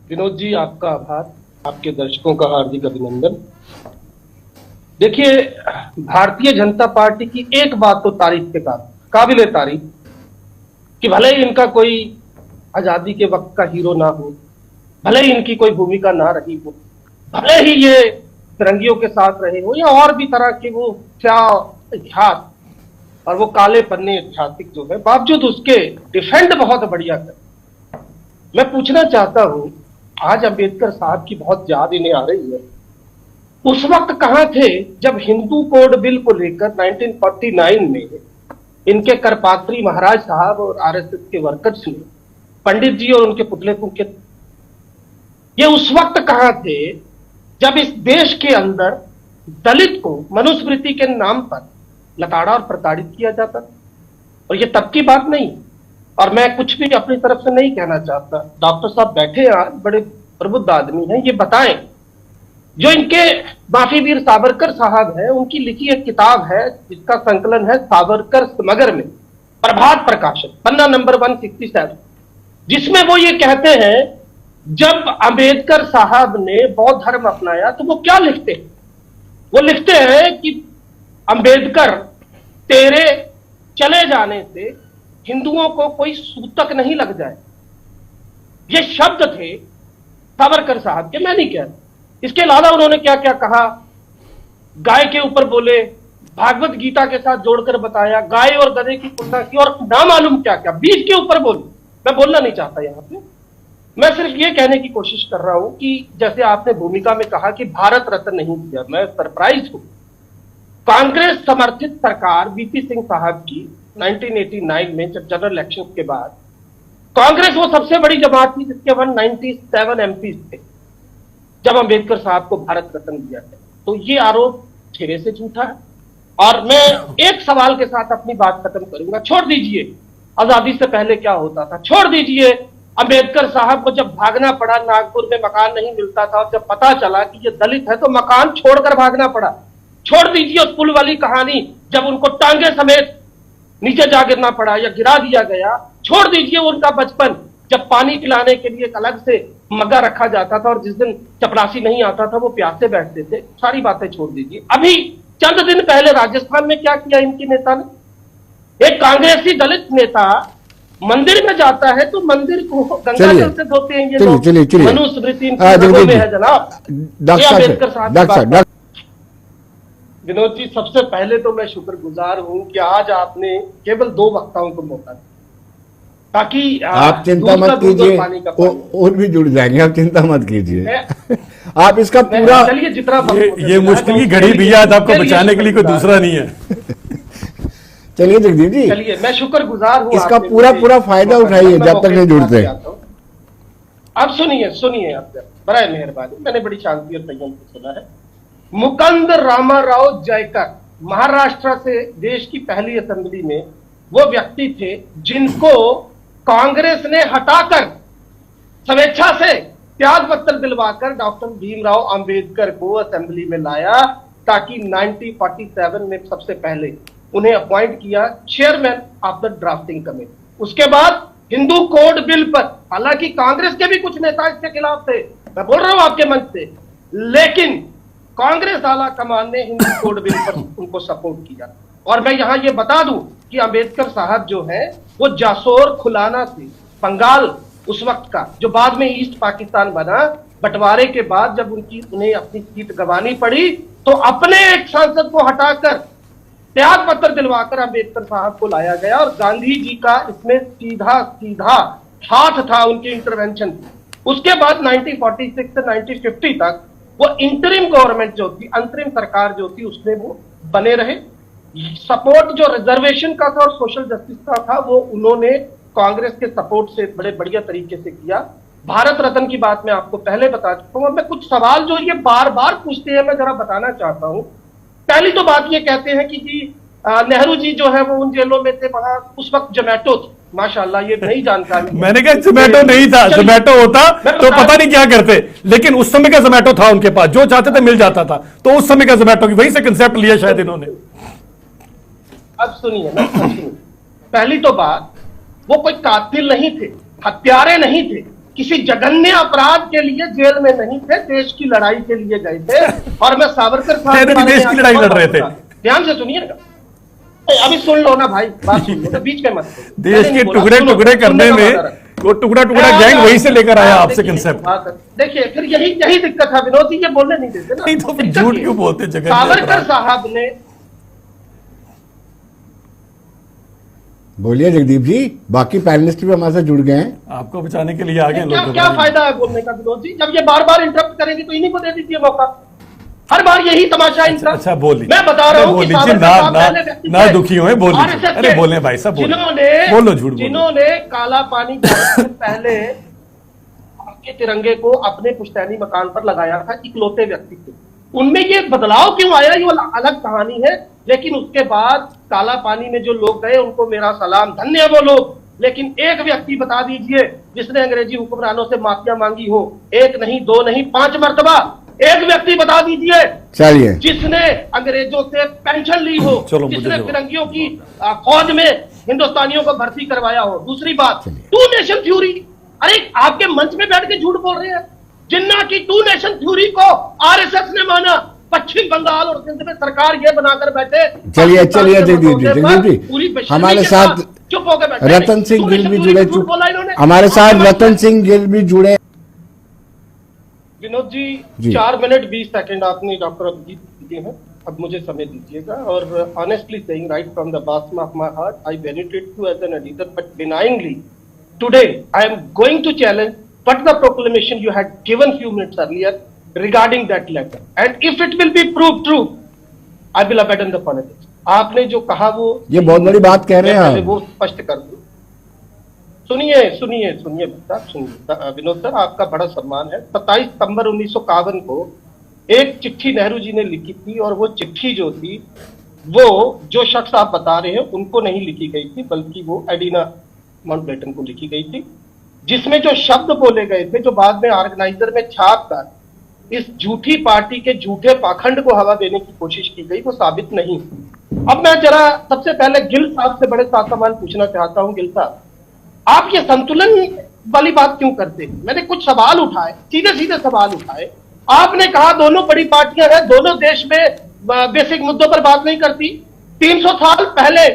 विनोद जी, आपका आभार। आपके दर्शकों का हार्दिक अभिनंदन। देखिए, भारतीय जनता पार्टी की एक बात तो तारीफ के काबिल तारीफ कि भले ही इनका कोई आजादी के वक्त का हीरो ना हो, भले ही इनकी कोई भूमिका ना रही हो, भले ही ये फिरंगियों के साथ रहे हो या और भी तरह के वो क्या इतिहास और वो काले पन्ने ऐतिहासिक जो है, बावजूद उसके डिफेंड बहुत बढ़िया कर। मैं पूछना चाहता हूं, आज अंबेडकर साहब की बहुत याद इन्हें आ रही है। उस वक्त कहां थे जब हिंदू कोड बिल को लेकर 1949 में इनके करपात्री महाराज साहब और आरएसएस के वर्कर्स ने पंडित जी और उनके पुतले फूंके? ये उस वक्त कहां थे जब इस देश के अंदर दलित को मनुस्मृति के नाम पर लताड़ा और प्रताड़ित किया जाता था? और ये तब की बात नहीं। और मैं कुछ भी अपनी तरफ से नहीं कहना चाहता। डॉक्टर साहब बैठे हैं आज, बड़े प्रबुद्ध आदमी हैं, ये बताएं। जो इनके माफी वीर सावरकर साहब हैं, उनकी लिखी एक किताब है जिसका संकलन है सावरकर समग्र में, प्रभात प्रकाशन, पन्ना नंबर 167, जिसमें वो ये कहते हैं जब अंबेडकर साहब ने बौद्ध धर्म अपनाया तो वो क्या लिखते हैं? वो लिखते हैं कि अंबेडकर, तेरे चले जाने से हिंदुओं को कोई सूतक नहीं लग जाए। ये शब्द थे सावरकर साहब के, मैं नहीं कह रहा। इसके अलावा उन्होंने क्या क्या कहा, गाय के ऊपर बोले, भागवत गीता के साथ जोड़कर बताया, गाय और गधे की तुलना की, और ना मालूम क्या क्या बीज के ऊपर बोले। मैं बोलना नहीं चाहता यहां पे, मैं सिर्फ ये कहने की कोशिश कर रहा हूं कि जैसे आपने भूमिका में कहा कि भारत रत्न नहीं दिया, मैं सरप्राइज हूं। कांग्रेस समर्थित सरकार वीपी सिंह साहब की 1989 में जब जनरल इलेक्शन के बाद, कांग्रेस वो सबसे बड़ी जमात थी जिसके 197 एमपी थे जब अंबेडकर साहब को भारत रत्न दिया गया। तो ये आरोप ठेरे से झूठा है। और मैं एक सवाल के साथ अपनी बात खत्म करूंगा। छोड़ दीजिए आजादी से पहले क्या होता था, छोड़ दीजिए अंबेडकर साहब को जब भागना पड़ा, नागपुर में मकान नहीं मिलता था और जब पता चला कि ये दलित है तो मकान छोड़कर भागना पड़ा। छोड़ दीजिए उस पुल वाली कहानी जब उनको टांगे समेत नीचे जा गिरना पड़ा या गिरा दिया गया। छोड़ दीजिए उनका बचपन जब पानी पिलाने के लिए एक अलग से मग्गा रखा जाता था और जिस दिन चपरासी नहीं आता था वो प्यासे बैठते थे। सारी बातें छोड़ दीजिए। अभी चंद दिन पहले राजस्थान में क्या किया इनके नेता ने? एक कांग्रेसी दलित नेता मंदिर में जाता है तो मंदिर को गंगा जल से धोते हैं ये लोग। मनुस्मृति में है जनाब। अंबेडकर साहब। विनोद जी, सबसे पहले तो मैं शुक्रगुजार हूं कि आज आपने केवल 2 वक्ताओं को मौका दिया ताकि आप चिंता मत कीजिए, और भी जुड़ जाएंगे, आप चिंता मत कीजिए। आप इसका पूरा, चलिए जितना ये मुश्किल की घड़ी भी याद आपको बचाने के लिए कोई दूसरा नहीं है। चलिए जगदीप जी, चलिए मैं शुक्रगुजार हूं, इसका पूरा फायदा उठाइए जब तक नहीं जुड़ते। अब सुनिए आप बराए मेहरबानी, मैंने बड़ी शांति और संयम से सुना है। मुकुंद रामाराव जयकर महाराष्ट्र से देश की पहली असेंबली में वो व्यक्ति थे जिनको कांग्रेस ने हटाकर स्वेच्छा से त्याग पत्र दिलवाकर डॉक्टर भीमराव अंबेडकर को असेंबली में लाया ताकि 1947 में सबसे पहले उन्हें अपॉइंट किया chairman of the drafting committee. उसके बाद हिंदू कोड बिल पर, हालांकि कांग्रेस के भी कुछ नेता इसके खिलाफ थे, मैं बोल रहा हूं आपके मंच से, लेकिन कांग्रेस आला कमान ने हिंदू कोड बिल पर उनको सपोर्ट किया। और मैं यहां ये बता दूं कि अंबेडकर साहब जो है वो जासोर खुलाना से, बंगाल उस वक्त का जो बाद में ईस्ट पाकिस्तान बना, बंटवारे के बाद जब उन्हें अपनी सीट गंवानी पड़ी तो अपने एक सांसद को हटाकर त्याग पत्र दिलवाकर अंबेडकर साहब को लाया गया। और गांधी जी का इसमें सीधा हाथ था, उनके इंटरवेंशन। उसके बाद 1946 से 1950 तक वो इंटरिम गवर्नमेंट जो थी, अंतरिम सरकार जो थी, उसमें वो बने रहे। सपोर्ट जो रिजर्वेशन का था और सोशल जस्टिस का था वो उन्होंने कांग्रेस के सपोर्ट से बड़े बढ़िया तरीके से किया। भारत रत्न की बात मैं आपको पहले बता चुका हूं। मैं कुछ सवाल जो ये बार बार पूछते हैं मैं जरा बताना चाहता हूं। पहली तो बात ये कहते हैं कि जी नेहरू जी जो है वो उन जेलों में थे, वहां उस वक्त जोमेटो थी। माशाल्लाह, ये नई जानकारी। मैंने कहा जोमेटो नहीं था, जोमेटो होता तो पता नहीं क्या करते, लेकिन उस समय का जोमेटो था उनके पास, जो चाहते थे मिल जाता था। तो उस समय का जोमेटो की वहीं से कंसेप्ट लिया शायद इन्होंने। अब सुनिए पहली तो बात, वो कोई कातिल नहीं थे, हत्यारे नहीं थे किसी जघन्य अपराध के लिए जेल में नहीं थे, देश की लड़ाई के लिए गए थे। और मैं सावरकर साहब देश की लड़ाई लड़ रहे थे। ध्यान से सुनिएगा, अभी सुन लो ना भाई, बात सुन लो, बीच में मत। देश के टुकड़े टुकड़े करने में वो टुकड़ा गैंग वहीं से लेकर आया आपसे कंसेप्ट। देखिए फिर यही दिक्कत है विनोद जी, ये बोलने नहीं देते ना। नहीं तो फिर झूठ क्यों बोलते जगह। सावरकर साहब ने, बोलिए जगदीप जी, बाकी पैनलिस्ट भी हमारे साथ जुड़ गए हैं, आपको बचाने के लिए आ गए लोग। क्या फायदा है बोलने का विनोद जी, जब ये बार बार इंटरप्ट करेंगे तो इन्हीं को दे दीजिए मौका। हर बार यही तमाशा इनका। अच्छा बोलिए, मैं बता रहा हूँ ना दुखी हुए, बोलिए। अरे बोले भाई साहब, बोलो झूठ। जिन्होंने काला पानी से पहले आपके तिरंगे को अपने पुश्तैनी मकान पर लगाया था, इकलौते व्यक्ति थे। उनमें ये बदलाव क्यों आया, ये अलग कहानी है। लेकिन उसके बाद काला पानी में जो लोग गए उनको मेरा सलाम, धन्य है वो लोग। लेकिन एक व्यक्ति बता दीजिए जिसने अंग्रेजी हुक्मरानों से माफिया मांगी हो, एक नहीं, दो नहीं, 5 मरतबा। एक व्यक्ति बता दीजिए चलिए जिसने अंग्रेजों से पेंशन ली हो, जिसने फिरंगियों की फौज में हिंदुस्तानियों को भर्ती करवाया हो। दूसरी बात, टू नेशन थ्योरी, अरे आपके मंच में बैठ के झूठ बोल रहे हैं। जिन्ना की टू नेशन थ्योरी को आरएसएस ने माना, पश्चिम बंगाल और सिंध में सरकार ये बनाकर बैठे। चलिए जगदीप जी हमारे साथ चुप होकर बैठे। रतन सिंह गिल भी जुड़े, हमारे साथ रतन सिंह गिल भी जुड़े। विनोद जी 4 मिनट 20 सेकंड आपने डॉक्टर अभिजीत दिए हैं, अब मुझे समय दीजिएगा। और honestly saying, right from the bottom of my heart, I benefit you as an editor, but denyingly today I am going to challenge what the proclamation you had given few minutes earlier regarding that letter, and if it will be proved true, I will abandon the politics. आपने जो कहा वो, ये बहुत बड़ी बात कह रहे हैं, वो स्पष्ट कर दूं। सुनिए बेटा, सुनिए विनोद सर, आपका बड़ा सम्मान है। 27 सितंबर 1951 को एक चिट्ठी नेहरू जी ने लिखी थी, और वो चिट्ठी जो थी वो जो शख्स आप बता रहे हैं उनको नहीं लिखी गई थी, बल्कि वो एडिना माउंटबेटन को लिखी गई थी, जिसमें जो शब्द बोले गए थे, जो बाद में ऑर्गेनाइजर में छाप कर इस झूठी पार्टी के झूठे पाखंड को हवा देने की कोशिश की गई, वो साबित नहीं। अब मैं जरा सबसे पहले गिल साहब से बड़े सामान पूछना चाहता हूं। गिल साहब, आप ये संतुलन वाली बात क्यों करते हैं? मैंने कुछ सवाल उठाए, सीधे सवाल उठाए। आपने कहा दोनों बड़ी पार्टियां हैं, दोनों देश में बेसिक मुद्दों पर बात नहीं करती। 300 साल पहले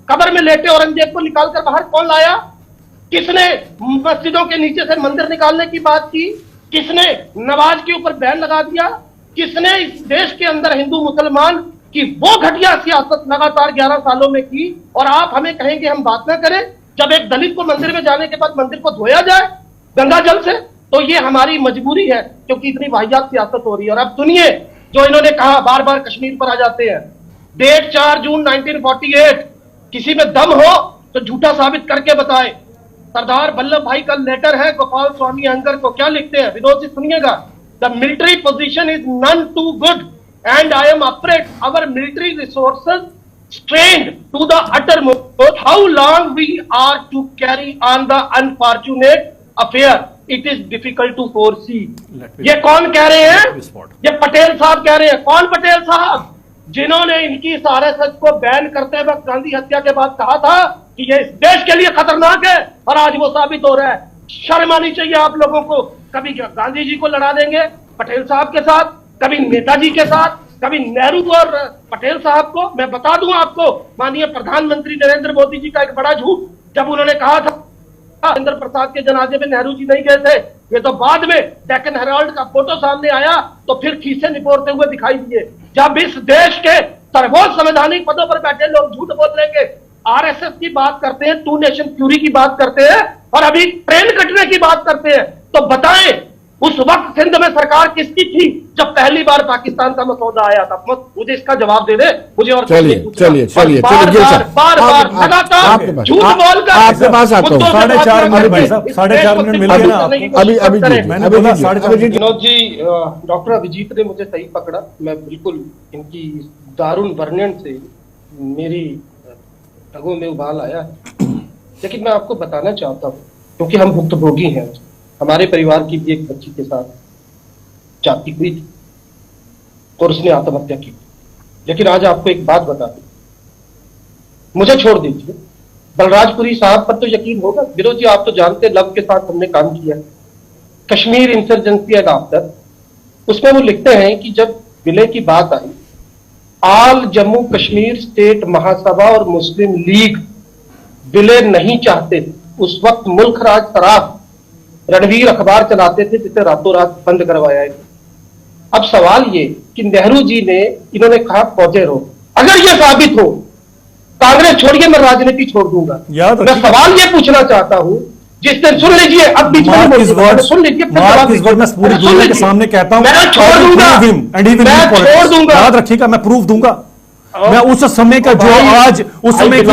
कब्र में लेटे औरंगजेब को निकालकर बाहर कौन लाया? किसने मस्जिदों के नीचे से मंदिर निकालने की बात की? किसने नमाज के ऊपर बैन लगा दिया? किसने इस देश के अंदर हिंदू मुसलमान की वो घटिया सियासत लगातार 11 सालों में की? और आप हमें कहेंगे हम बात ना करें, जब एक दलित को मंदिर में जाने के बाद मंदिर को धोया जाए गंगा जल से? तो ये हमारी मजबूरी है, क्योंकि इतनी वाहियात सियासत हो रही है। और अब सुनिए जो इन्होंने कहा, बार बार कश्मीर पर आ जाते हैं। डेट 4 जून 1948, किसी में दम हो तो झूठा साबित करके बताए। सरदार वल्लभ भाई का लेटर है गोपाल स्वामी अयंगर को, क्या लिखते हैं विनोद जी सुनिएगा। The military position is none too good and I am afraid our military resources strained to the uttermost. How long we are to carry on the unfortunate affair? It is difficult to foresee. ये कौन कह रहे हैं? ये पटेल साहब कह रहे हैं। कौन पटेल साहब? जिन्होंने इनकी आरएसएस को बैन करते वक्त गांधी हत्या के बाद कहा था कि ये इस देश के लिए खतरनाक है, और आज वो साबित हो रहा है। शर्म आनी चाहिए आप लोगों को। कभी गांधी जी को लड़ा देंगे पटेल साहब के साथ, कभी नेताजी के साथ, कभी नेहरू और पटेल साहब को। मैं बता दूं आपको, माननीय प्रधानमंत्री नरेंद्र मोदी जी का एक बड़ा झूठ, जब उन्होंने कहा था राजेंद्र प्रसाद के जनाजे में नेहरू जी नहीं गए थे, ये तो बाद में डेक्कन हेराल्ड का फोटो सामने आया तो फिर खीसे निपोरते हुए दिखाई दिए। जब इस देश के सर्वोच्च संवैधानिक पदों पर बैठे लोग झूठ बोल लेंगे, आरएसएस की बात करते हैं, टू नेशन थ्योरी की बात करते हैं, और अभी ट्रेन कटने की बात करते हैं, तो बताएं उस वक्त सिंध में सरकार किसकी थी जब पहली बार पाकिस्तान का मसौदा आया था? मुझे इसका जवाब दे दे मुझे। और चलिए बार लगातार झूठ बोलकर आपके पास आता हूं। 4.5 मिनट भाई साहब, 4.5 मिनट मिल गए ना आपको। अभी विनोद जी, डॉक्टर अभिजीत ने मुझे सही पकड़ा। मैं बिल्कुल इनकी दारुण वर्णन से मेरी रगों में उबाल आया है। लेकिन मैं आपको बताना चाहता हूँ, क्योंकि हम भुक्तभोगी हैं। हमारे परिवार की भी एक बच्ची के साथ जाति हुई थी और उसने आत्महत्या की। लेकिन आज आपको एक बात बता दूं, मुझे छोड़ दीजिए, बलराजपुरी साहब पर तो यकीन होगा। विनोद जी, आप तो जानते लव के साथ हमने काम किया, कश्मीर इंसर्जेंसी एंड आफ्टर, उसमें वो लिखते हैं कि जब विलय की बात आई, आल जम्मू कश्मीर स्टेट महासभा और मुस्लिम लीग विलय नहीं चाहते थे। उस वक्त मुल्क राज सराफ रणवीर अखबार चलाते थे, जिसे रातों रात बंद करवाया है। अब सवाल ये कि नेहरू जी ने, इन्होंने कहा फौजें रोक, अगर ये साबित हो कांग्रेस छोड़िए मैं राजनीति छोड़ दूंगा। मैं सवाल ये पूछना चाहता हूं, जिस दिन सुन लीजिए, अब बीच में सुन लीजिए, मैं पूरी दुनिया के सामने कहता हूं मैं छोड़ दूंगा, याद रखिएगा, मैं प्रूफ दूंगा। मैं उस समय का जो आज उस समय का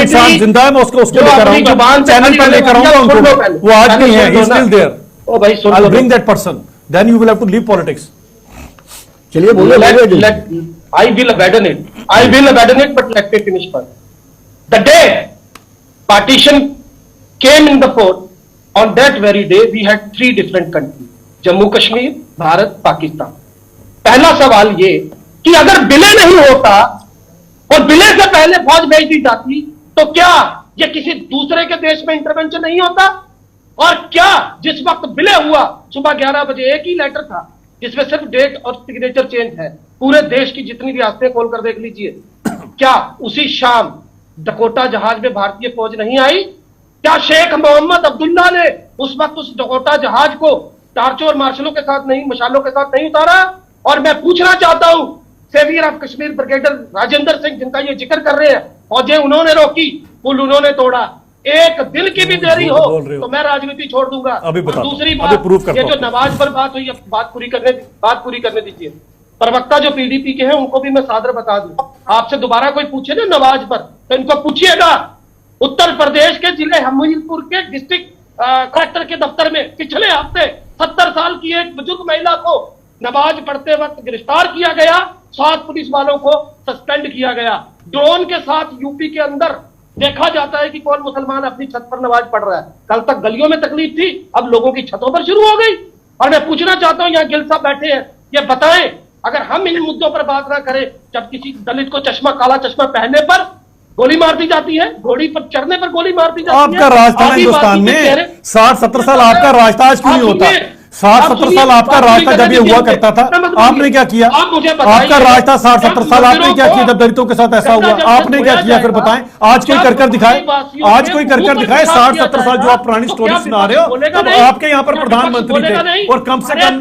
इंसान जिंदा है, मैं उसको लेकर आऊंगा, चैनल पर लेकर आऊंगा उनको। वो आज नहीं है, ही इज स्टिल देयर। ओ भाई सुन लो, bring that person, then you will have to leave politics. चलिए बोलिए। I will abandon it, but let me finish first. The day partition came in the fore, on that very day we had 3 different countries, Jammu Kashmir, Bharat, Pakistan. पहला सवाल ये कि अगर विलय नहीं होता और विलय से पहले फौज भेज दी जाती, तो क्या ये किसी दूसरे के देश में इंटरवेंशन नहीं होता? और क्या जिस वक्त विलय हुआ सुबह 11 बजे एक ही लेटर था जिसमें सिर्फ डेट और सिग्नेचर चेंज है, पूरे देश की जितनी रियासतें खोलकर देख लीजिए, क्या उसी शाम डकोटा जहाज में भारतीय फौज नहीं आई? क्या शेख मोहम्मद अब्दुल्ला ने उस वक्त उस डकोटा जहाज को टार्चों और मार्शलों के साथ नहीं, मशालों के साथ नहीं उतारा? और मैं पूछना चाहता हूं, saviour of Kashmir brigadier Rajendra Singh, जिनका ये जिक्र कर रहे हैं, फौजें उन्होंने रोकी, पुल उन्होंने तोड़ा, एक दिन की भी देरी हो तो मैं राजनीति छोड़ दूंगा। अभी बता, दूसरी बात, ये जो नवाज पर बात हुई, बात पूरी करने दीजिए। प्रवक्ता जो पीडीपी के हैं उनको भी मैं सादर बता दूं, आपसे दोबारा कोई पूछे ना नवाज पर, तो इनको पूछिएगा, उत्तर प्रदेश के जिले हमीरपुर के डिस्ट्रिक्ट कलेक्टर के दफ्तर में पिछले हफ्ते 70 साल की एक बुजुर्ग महिला को नमाज पढ़ते वक्त गिरफ्तार किया गया, 7 पुलिस वालों को सस्पेंड किया गया। ड्रोन के साथ यूपी के अंदर देखा जाता है कि कौन मुसलमान अपनी छत पर नमाज पढ़ रहा है। कल तक गलियों में तकलीफ थी, अब लोगों की छतों पर शुरू हो गई। और मैं पूछना चाहता हूं, यहाँ गिल साहब बैठे हैं, ये बताएं, अगर हम इन मुद्दों पर बात ना करें, जब किसी दलित को चश्मा, काला चश्मा पहनने पर गोली मार दी जाती है, घोड़ी पर चढ़ने पर गोली मार दी जाती है। आपका राज था हिंदुस्तान में 60-70 साल, आपका राज था, आज क्यों नहीं होता? 60-70 साल आपका राज था जब ये हुआ करता था, आपने क्या किया? आपका राज था 60-70 साल, आपने क्या किया जब दलितों के साथ ऐसा हुआ? आपने क्या किया फिर बताएं? आज कोई कर दिखाए, आज कोई कर दिखाए। 60-70 साल जो आप पुरानी स्टोरी सुना रहे हो, तब आपके यहाँ पर प्रधानमंत्री थे, और कम से कम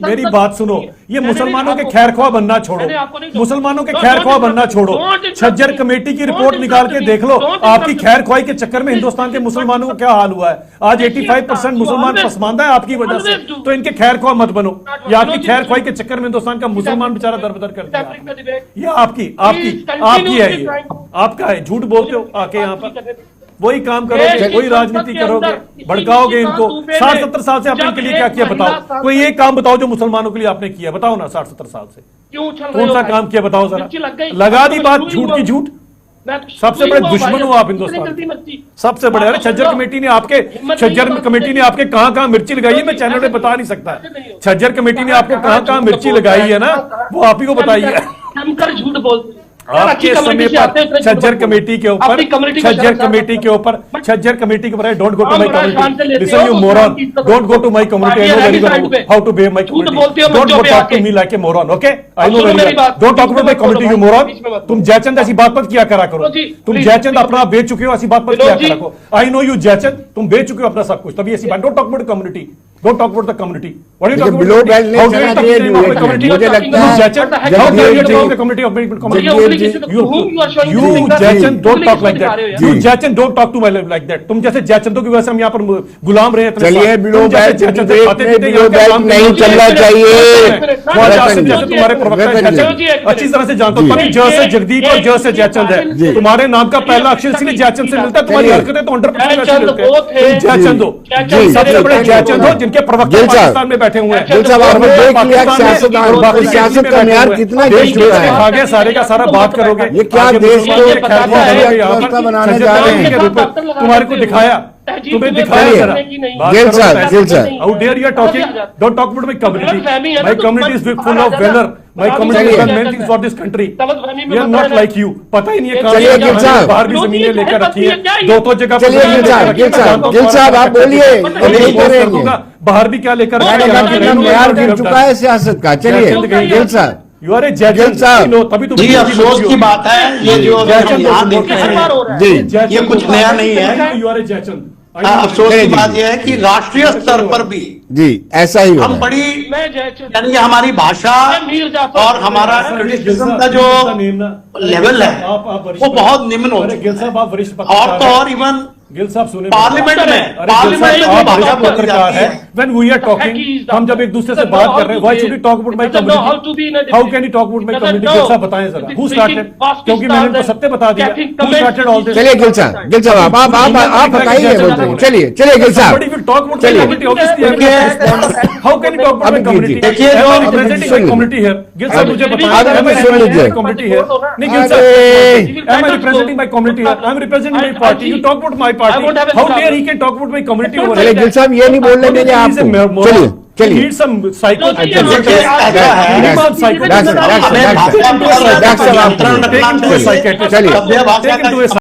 मेरी बात सुनो, ये मुसलमानों के खैरख्वाह बनना छोड़ो, मुसलमानों के खैरख्वाह बनना छोड़ो। छज्जर कमेटी की रिपोर्ट निकाल के देख लो, आपकी खैरख्वाही के चक्कर में हिंदुस्तान के मुसलमानों को क्या हाल हुआ है। आज 85% मुसलमान पसमानदा है आपकी वजह से, तो इनके खैरख्वाह मत बनो। ये आपकी खैरख्वाही के चक्कर में हिंदुस्तान का मुसलमान बेचारा दरबदर कर दिया। ये आपकी है, ये आपका है। झूठ बोलते हो आके यहाँ पर, वही काम करोगे, वही राजनीति करोगे, भड़काओगे इनको। 60-70 साल से आपने इनके लिए क्या किया बताओ? कोई एक काम बताओ जो मुसलमानों के लिए आपने किया, बताओ ना। 60-70 साल से कौन सा काम किया बताओ जरा। लगा दी बात झूठ की झूठ। सबसे बड़े दुश्मन हो आप हिंदुस्तान, सबसे बड़े। अरे छज्जर कमेटी ने आपके कहां मिर्ची लगाई है, मैं चैनल पे बता नहीं सकता। छज्जर कमेटी ने आपको कहां मिर्ची लगाई है ना, वो आप ही को बताइए। झूठ बोलते आपके समय पर छज्जर कमेटी के ऊपर don't go to my community, listen you moron, don't go to my community, I know very well how to behave my community, don't go talk to me like a moron, okay? I know very well, don't talk about my community you moron. तुम जयचंद ऐसी बात मत किया करा करो, तुम जयचंद अपना बेच चुके हो, ऐसी बात मत किया करा करो। आई नो यू जयचंद, तुम बेच चुके हो अपना सब कुछ, तभी ऐसी बात। Don't talk about community, don't talk about the community. What you talk about below belt नहीं चलना चाहिए। मुझे लगता है Jaichand, how can you talk the community of You Jaichand don't talk like that. You Jaichand don't talk to my like that. तुम जैसे जयचंदों की वजह से हम यहाँ पर गुलाम रहे। चलिए बिलो बैठ नहीं चलना चाहिए। तुम्हारे प्रवक्ता अच्छी तरह से जानता हूँ, ज से जगदीप और ज से जयचंद है। तुम्हारे नाम का पहला अक्षर इसलिए जयचंद से मिलता है, तुम्हारी हरकतें तो 100% जयचंद हो। सबसे बड़े जयचंद हो जिनके प्रवक्ता पाकिस्तान में बैठे हुए हैं। सियासत का म्यार कितना खा गया, सारे का सारा बात करोगे। ये क्या देश को बनाने जा रहे हैं? तुम्हारे को दिखाया, तुम्हें दिखाया जरा। How dare you are talking, don't talk about my community. My community is full of valour, My community has done many things for this country. We are not like you. पता ही नहीं है चलिए गिल साहब, बाहर भी जमीनें लेकर रखी है, दो जगह पर चलिए गिल साहब, गिल साहब आप बोलिए, नहीं करेंगे। बाहर भी क्या लेकर मैार गिर चुका है सियासत का। चलिए गिल साहब, यू आर ए जज गिल साहब, तभी तुम जी अफसोस की बात है, ये जो हम यहाँ देख रहे हैं जी ये कुछ नया नहीं है। यू आर ए जज। अफसोस की बात यह है कि राष्ट्रीय स्तर पर भी जी ऐसा ही हो हम रहा है। बड़ी यानी कि हमारी भाषा और हमारा ट्रेडिशनल का जो लेवल है वो बहुत निम्न हो गिल साहब आप वरिष्ठ और पत्रकार तो हैं। और इवन गिल साहब सुने पार्लियामेंट में जो भाषा बोली जाती है when we are talking, हम जब एक दूसरे से बात कर रहे हैं, why should we talk about my community? How can you talk about my community? Gill साहब बताएं जरा, who started? क्योंकि मैंने उनको सत्य बता दिया, who started all this? चलिए गिल साहब आप बताइए बोलते हैं। चलिए गिल साहब, Somebody will talk about my चलिए। community, obviously I will respond. How can you talk about my अभी community? कीजिए। देखिए, Am I जो- representing my community here? Gill साहब मुझे बताएं, अभी am I सुन representing लीजिए। my community here? नहीं गिल अरे साहब, am I representing my community here? I am representing my party. You talk about my party. How dare he can talk about my community over चलिए here? Gill साहब ये नहीं बोलने देंगे आपको। चलिए चलिए Need some psycho. देखिए, ऐसा है Minimum psycho. डॉक्टर साहब, हमें भाषा पर डॉक्टर साहब, नियंत्रण रखना Take him to a चाहिए। psychiatrist. चलिए। सभ्य भाषा Take him का to a